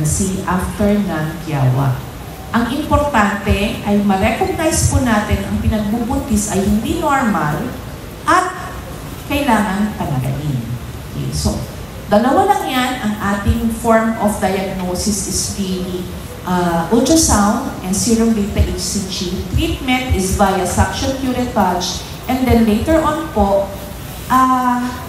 pregnancy after ng tiyawa. Ang importante ay ma-recognize po natin ang pinagbubuntis ay hindi normal at kailangan tanggalin. Okay, so, dalawa lang yan. Ang ating form of diagnosis is really ultrasound and serum beta HCG. Treatment is via suction curettage, and then later on po,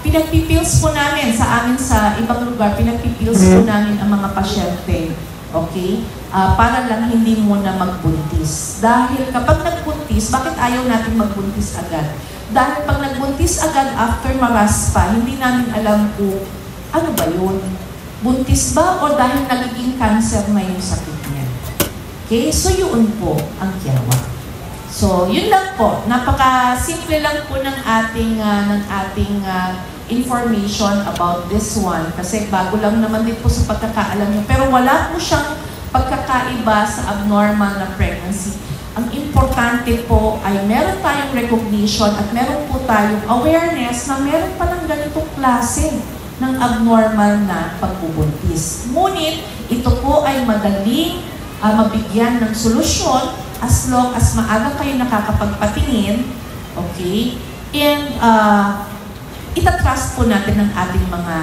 pinagpipills po namin sa amin sa ibang lugar, pinagpipills po namin ang mga pasyente. Okay? Para lang hindi muna magbuntis. Dahil kapag nagbuntis, bakit ayaw natin magbuntis agad? Dahil pag nagbuntis agad after maraspa, hindi namin alam kung ano ba yun? Buntis ba o dahil nagiging cancer na yung sakit niya? Okay? So yun po ang tiyawa. So yun lang po. Napaka-simple lang po ng ating information about this one. Kasi bago lang naman din po sa pagkakaalam niyo. Pero wala po siyang pagkakaiba sa abnormal na pregnancy. Ang importante po ay meron tayong recognition at meron po tayong awareness na meron pa ng ganitong klase ng abnormal na pagbubuntis. Ngunit, ito po ay madaling mabigyan ng solusyon as long as maaga kayo nakakapagpatingin, okay? And itatrust po natin ng ating mga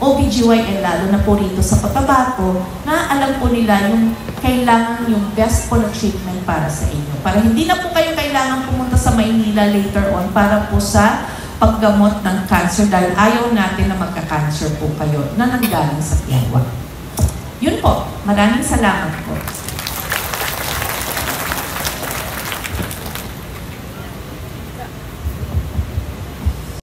OBGYN, lalo na po rito sa Cotabato, na alam po nila yung kailangan yung best po na treatment para sa inyo. Para hindi na po kayo kailangan pumunta sa Maynila later on para po sa paggamot ng cancer dahil ayaw natin na magka-cancer po kayo na nanggaling sa tiyawa. Yun po. Maraming salamat po.